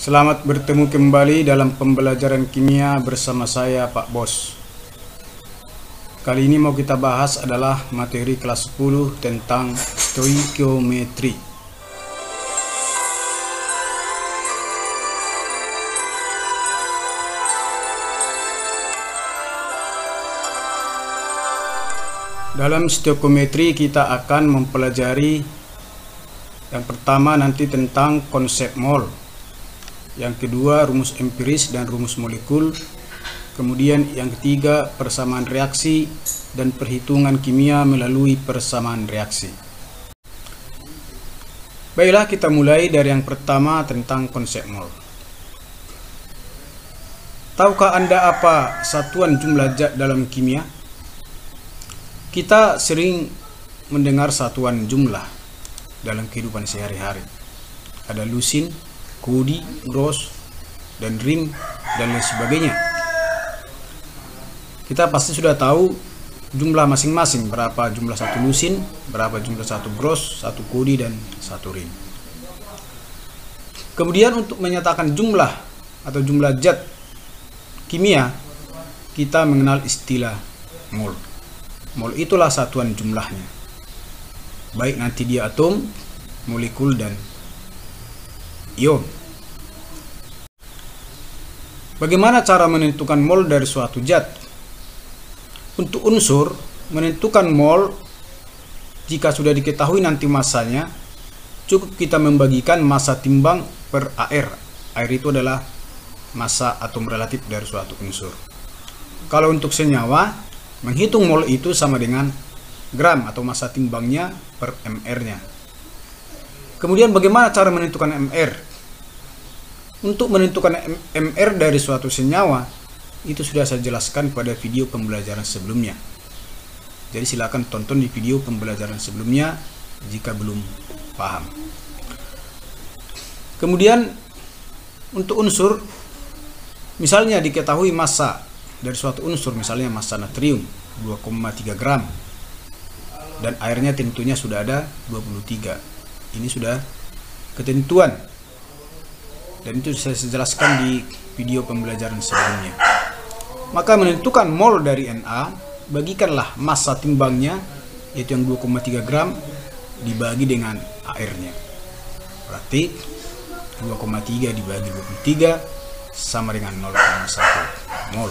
Selamat bertemu kembali dalam pembelajaran kimia bersama saya Pak Bos. Kali ini mau kita bahas adalah materi kelas 10 tentang stoikiometri. Dalam stoikiometri kita akan mempelajari yang pertama nanti tentang konsep mol. Yang kedua rumus empiris dan rumus molekul. Kemudian yang ketiga persamaan reaksi dan perhitungan kimia melalui persamaan reaksi. Baiklah, kita mulai dari yang pertama tentang konsep mol. Tahukah Anda apa satuan jumlah zat dalam kimia? Kita sering mendengar satuan jumlah dalam kehidupan sehari-hari. Ada lusin, kodi, gross, dan rim, dan lain sebagainya. Kita pasti sudah tahu jumlah masing-masing, berapa jumlah satu lusin, berapa jumlah satu gross, satu kodi, dan satu rim. Kemudian untuk menyatakan jumlah atau jumlah zat kimia, kita mengenal istilah mol. Mol itulah satuan jumlahnya, baik nanti dia atom, molekul, dan ion. Bagaimana cara menentukan mol dari suatu zat? Untuk unsur, menentukan mol jika sudah diketahui nanti masanya, cukup kita membagikan massa timbang per AR. AR itu adalah massa atom relatif dari suatu unsur. Kalau untuk senyawa, menghitung mol itu sama dengan gram atau massa timbangnya per mR-nya. Kemudian bagaimana cara menentukan MR? Untuk menentukan MR dari suatu senyawa, itu sudah saya jelaskan pada video pembelajaran sebelumnya. Jadi silakan tonton di video pembelajaran sebelumnya jika belum paham. Kemudian untuk unsur, misalnya diketahui massa dari suatu unsur, misalnya massa natrium 2,3 gram, dan airnya tentunya sudah ada 23. Ini sudah ketentuan, dan itu saya jelaskan di video pembelajaran sebelumnya. Maka menentukan mol dari Na, bagikanlah massa timbangnya, yaitu yang 2,3 gram, dibagi dengan airnya. Berarti 2,3 dibagi 23 sama dengan 0,1 mol.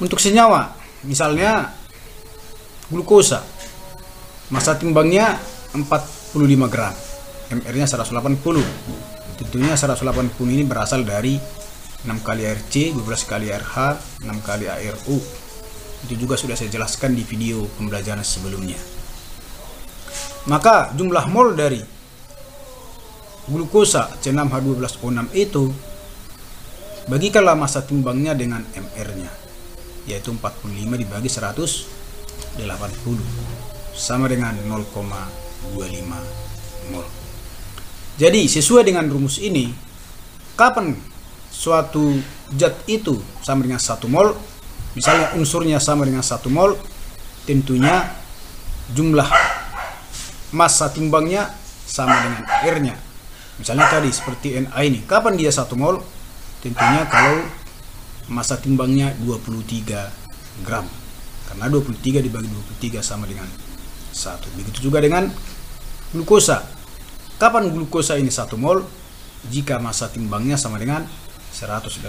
Untuk senyawa, misalnya glukosa, massa timbangnya 45 gram, MR-nya 180. Tentunya 180 ini berasal dari 6 kali air C, 12 kali air H, 6 kali air U. Itu juga sudah saya jelaskan di video pembelajaran sebelumnya. Maka jumlah mol dari glukosa C6H12O6 itu, bagikanlah massa timbangnya dengan MR-nya, yaitu 45 dibagi 180 sama dengan 0,25 mol. Jadi sesuai dengan rumus ini, kapan suatu zat itu sama dengan 1 mol, misalnya unsurnya sama dengan 1 mol, tentunya jumlah massa timbangnya sama dengan airnya. Misalnya tadi seperti Na ini, kapan dia 1 mol? Tentunya kalau massa timbangnya 23 gram, karena 23 dibagi 23 sama dengan 1. Begitu juga dengan glukosa. Kapan glukosa ini 1 mol? Jika massa timbangnya sama dengan 180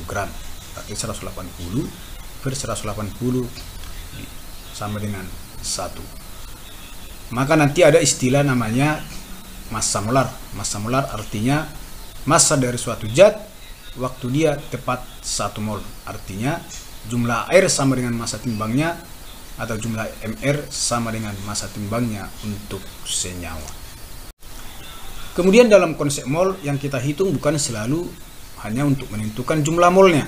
gram. Berarti 180 per 180 sama dengan 1. Maka nanti ada istilah namanya massa molar. Massa molar artinya massa dari suatu zat waktu dia tepat 1 mol. Artinya jumlah air sama dengan massa timbangnya, atau jumlah MR sama dengan massa timbangnya untuk senyawa. Kemudian dalam konsep mol yang kita hitung bukan selalu hanya untuk menentukan jumlah molnya.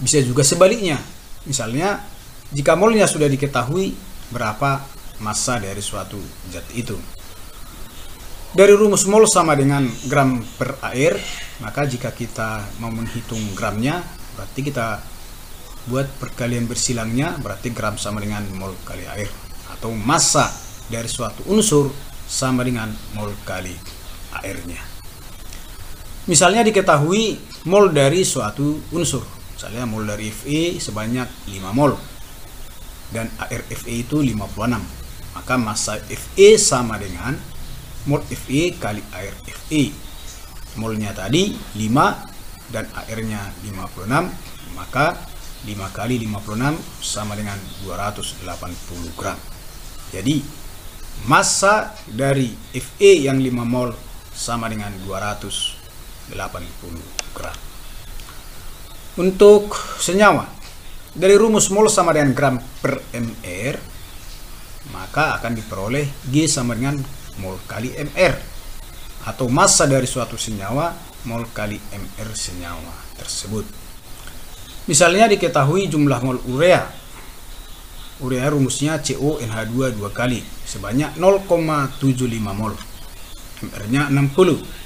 Bisa juga sebaliknya. Misalnya jika molnya sudah diketahui berapa massa dari suatu zat itu. Dari rumus mol sama dengan gram per air, maka jika kita mau menghitung gramnya, berarti kita buat perkalian bersilangnya, berarti gram sama dengan mol kali air, atau massa dari suatu unsur sama dengan mol kali airnya. Misalnya diketahui mol dari suatu unsur, misalnya mol dari Fe sebanyak 5 mol dan air Fe itu 56, maka massa Fe sama dengan mol Fe kali air Fe. Molnya tadi 5 dan airnya 56, maka 5 kali 56 sama dengan 280 gram. Jadi massa dari Fe yang 5 mol sama dengan 280 gram. Untuk senyawa, dari rumus mol sama dengan gram per mr, maka akan diperoleh G sama dengan mol kali mr, atau massa dari suatu senyawa mol kali mr senyawa tersebut. Misalnya diketahui jumlah mol urea. Urea rumusnya CONH2 2 kali sebanyak 0,75 mol. mr-nya 60.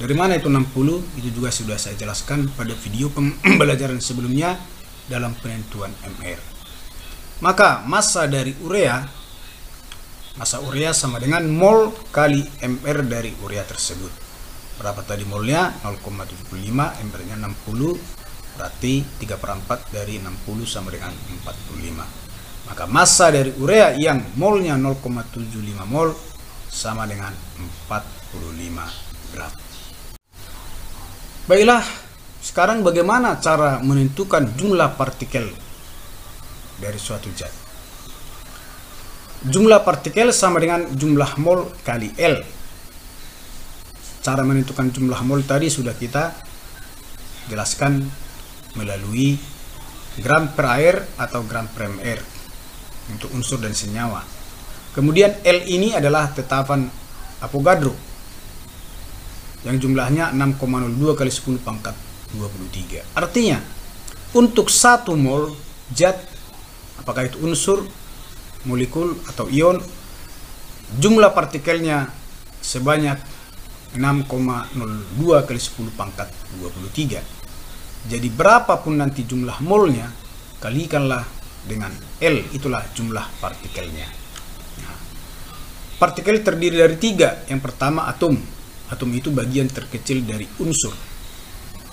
Dari mana itu 60? Itu juga sudah saya jelaskan pada video pembelajaran sebelumnya dalam penentuan mr. Maka massa dari urea, massa urea sama dengan mol kali mr dari urea tersebut. Berapa tadi molnya? 0,75, mr-nya 60, berarti 3/4 dari 60 sama dengan 45. Maka massa dari urea yang molnya 0,75 mol sama dengan 45 gram. Baiklah, sekarang bagaimana cara menentukan jumlah partikel dari suatu zat? Jumlah partikel sama dengan jumlah mol kali L. Cara menentukan jumlah mol tadi sudah kita jelaskan melalui gram per air atau gram per mr untuk unsur dan senyawa. Kemudian L ini adalah tetapan Avogadro yang jumlahnya 6,02 kali 10 pangkat 23. Artinya untuk 1 mol zat, apakah itu unsur, molekul atau ion, jumlah partikelnya sebanyak 6,02 kali 10 pangkat 23. Jadi berapapun nanti jumlah molnya, kalikanlah dengan L, itulah jumlah partikelnya. Nah, partikel terdiri dari 3. Yang pertama atom. Atom itu bagian terkecil dari unsur.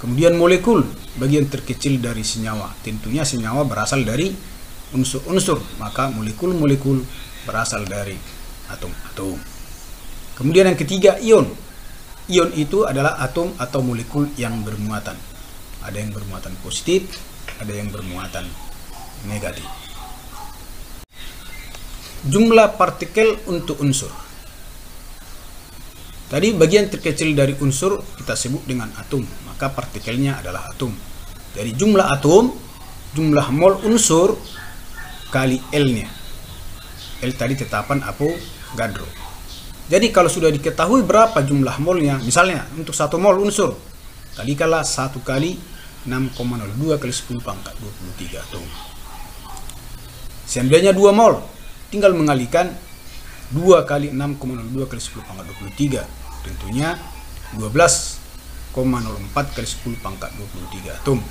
Kemudian molekul, bagian terkecil dari senyawa. Tentunya senyawa berasal dari unsur-unsur, maka molekul-molekul berasal dari atom-atom. Kemudian yang ketiga ion. Ion itu adalah atom atau molekul yang bermuatan. Ada yang bermuatan positif, ada yang bermuatan negatif. Jumlah partikel untuk unsur. Tadi bagian terkecil dari unsur kita sebut dengan atom, maka partikelnya adalah atom. Dari jumlah atom, jumlah mol unsur kali L-nya. L tadi tetapan Avogadro. Jadi kalau sudah diketahui berapa jumlah molnya, misalnya untuk 1 mol unsur, kalikanlah 1 kali 6,02 kali 10 pangkat 23 atom. Seandainya 2 mol, tinggal mengalikan 2 kali 6,02 kali 10 pangkat 23, tentunya 12,04 kali 10 pangkat 23 atom.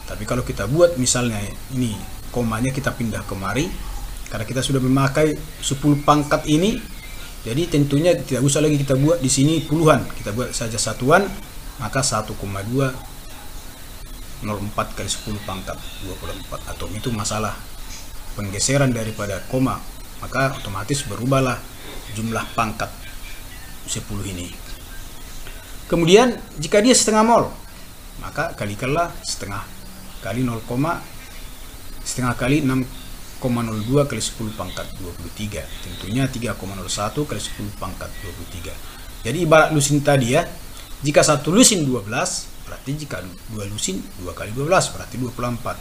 Tapi kalau kita buat misalnya ini komanya kita pindah kemari, karena kita sudah memakai 10 pangkat ini, jadi tentunya tidak usah lagi kita buat di sini puluhan, kita buat saja satuan, maka 1,204 kali 10 pangkat 24 atom. Itu masalah penggeseran daripada koma, maka otomatis berubahlah jumlah pangkat 10 ini. Kemudian jika dia setengah mol, maka kalikanlah setengah kali setengah kali 6,02 kali 10 pangkat 23, tentunya 3,01 kali 10 pangkat 23. Jadi ibarat lusin tadi ya, jika 1 lusin 12, berarti jika 2 lusin 2 kali 12 berarti 24.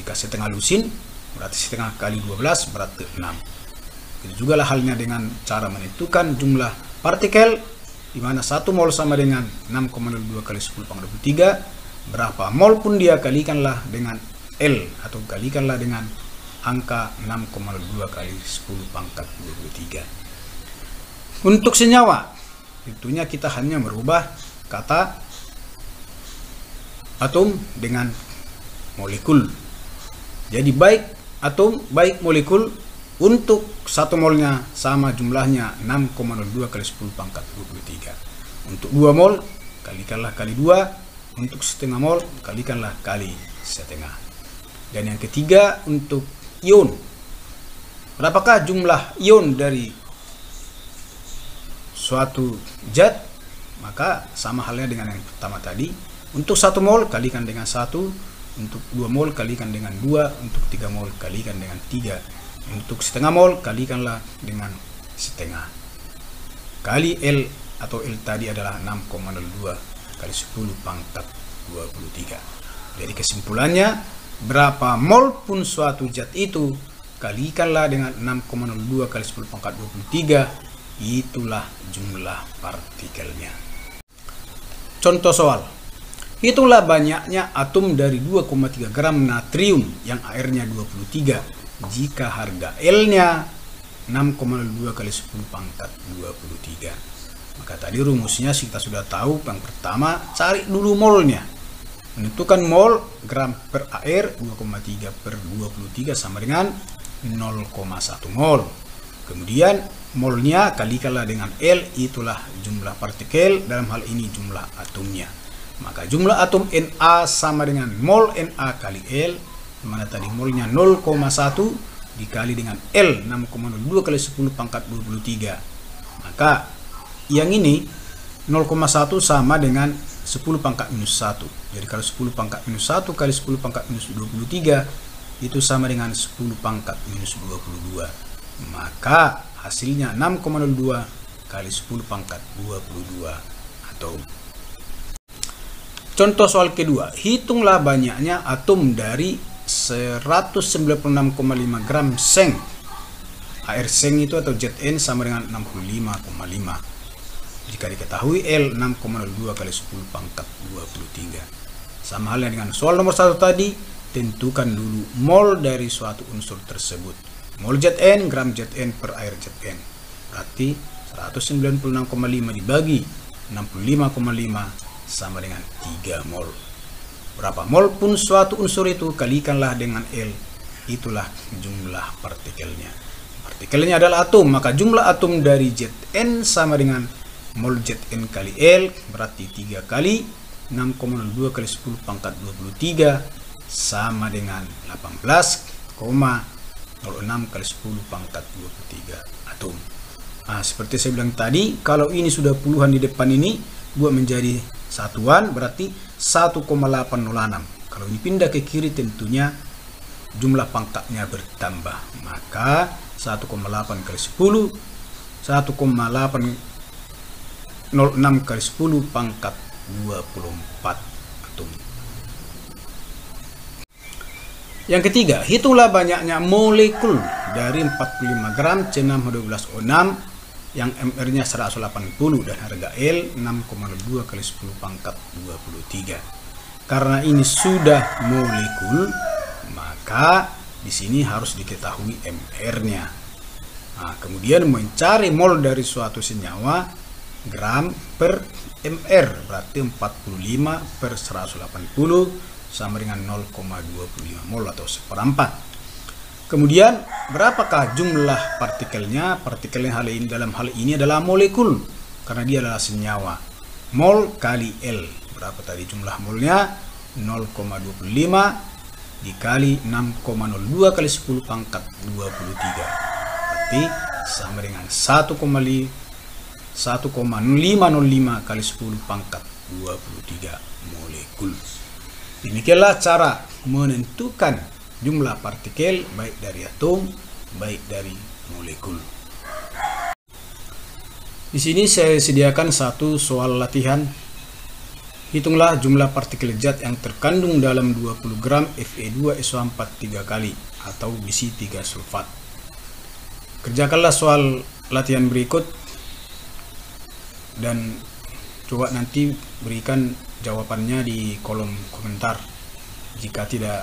Jika setengah lusin berarti setengah kali 12 berarti 6. Itu juga lah halnya dengan cara menentukan jumlah partikel, di mana 1 mol sama dengan 6,02 kali 10 pangkat 23. Berapa mol pun dia kalikanlah dengan L atau kalikanlah dengan angka 6,02 kali 10 pangkat 23. Untuk senyawa, tentunya kita hanya merubah kata atom dengan molekul. Jadi baik atom, baik molekul, untuk 1 molnya sama jumlahnya 6,02 kali 10 pangkat 23. Untuk 2 mol kalikanlah kali 2. Untuk setengah mol, kalikanlah kali setengah. Dan yang ketiga, untuk ion. Berapakah jumlah ion dari suatu zat? Maka sama halnya dengan yang pertama tadi. Untuk 1 mol, kalikan dengan 1. Untuk 2 mol, kalikan dengan 2. Untuk 3 mol, kalikan dengan 3. Untuk setengah mol, kalikanlah dengan setengah. Kali L atau L tadi adalah 6,02 kali 10 pangkat 23. Jadi kesimpulannya, berapa mol pun suatu zat itu, kalikanlah dengan 6,02 kali 10 pangkat 23, itulah jumlah partikelnya. Contoh soal. Hitunglah banyaknya atom dari 2,3 gram natrium yang airnya 23 jika harga L-nya 6,02 kali 10 pangkat 23. Maka tadi rumusnya kita sudah tahu. Yang pertama, cari dulu molnya. Menentukan mol, gram per air 2,3 per 23 sama dengan 0,1 mol. Kemudian molnya kalikanlah dengan L, itulah jumlah partikel, dalam hal ini jumlah atomnya. Maka jumlah atom Na sama dengan mol Na kali L, mana tadi molnya 0,1 dikali dengan L 6,02 kali 10 pangkat 23. Maka yang ini 0,1 sama dengan 10 pangkat minus 1. Jadi kalau 10 pangkat minus 1 kali 10 pangkat minus 23 itu sama dengan 10 pangkat minus 22. Maka hasilnya 6,02 kali 10 pangkat 22 atom. Contoh soal kedua, hitunglah banyaknya atom dari 196,5 gram seng. Air seng itu atau Zn sama dengan 65,5. Jika diketahui L 6,02 kali 10 pangkat 23. Sama halnya dengan soal nomor 1 tadi, tentukan dulu mol dari suatu unsur tersebut. Mol Zn, gram Zn per air Zn. Berarti 196,5 dibagi 65,5 sama dengan 3 mol. Berapa mol pun suatu unsur itu, kalikanlah dengan L. Itulah jumlah partikelnya. Partikelnya adalah atom, maka jumlah atom dari Zn sama dengan mol Zn kali L, berarti 3 kali 6,02 kali 10 pangkat 23 sama dengan 18,06 kali 10 pangkat 23 atom. Nah, seperti saya bilang tadi, kalau ini sudah puluhan di depan ini, buat menjadi satuan, berarti 1,806. Kalau ini pindah ke kiri, tentunya jumlah pangkatnya bertambah. Maka 1,8 kali 10, 1,806 kali 10 pangkat 24 atom. Yang ketiga, hitunglah banyaknya molekul dari 45 gram C6H12O6 yang MR-nya 180 dan harga L 6,02 kali 10 pangkat 23. Karena ini sudah molekul, maka di sini harus diketahui MR-nya. Nah, kemudian mencari mol dari suatu senyawa, gram per mr, berarti 45 per 180 sama dengan 0,25 mol atau 1/4. Kemudian berapakah jumlah partikelnya? Partikelnya dalam hal ini adalah molekul, karena dia adalah senyawa. Mol kali L, berapa tadi jumlah molnya? 0,25 dikali 6,02 kali 10 pangkat 23, berarti sama dengan 1,505 kali 10 pangkat 23 molekul. Demikianlah cara menentukan jumlah partikel, baik dari atom, baik dari molekul. Di sini saya sediakan satu soal latihan. Hitunglah jumlah partikel zat yang terkandung dalam 20 gram Fe2SO4 3 kali atau besi 3 sulfat. Kerjakanlah soal latihan berikut dan coba nanti berikan jawabannya di kolom komentar. Jika tidak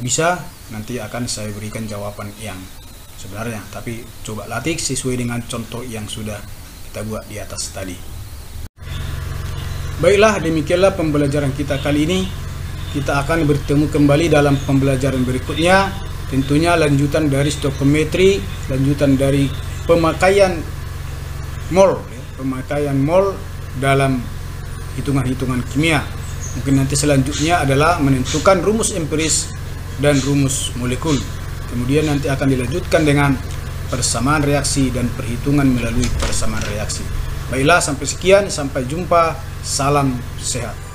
bisa, nanti akan saya berikan jawaban yang sebenarnya, tapi coba latih sesuai dengan contoh yang sudah kita buat di atas tadi. Baiklah, demikianlah pembelajaran kita kali ini. Kita akan bertemu kembali dalam pembelajaran berikutnya, tentunya lanjutan dari stoichiometri, lanjutan dari pemakaian mol dalam hitungan-hitungan kimia. Mungkin nanti selanjutnya adalah menentukan rumus empiris dan rumus molekul. Kemudian nanti akan dilanjutkan dengan persamaan reaksi dan perhitungan melalui persamaan reaksi. Baiklah, sampai sekian, sampai jumpa, salam sehat.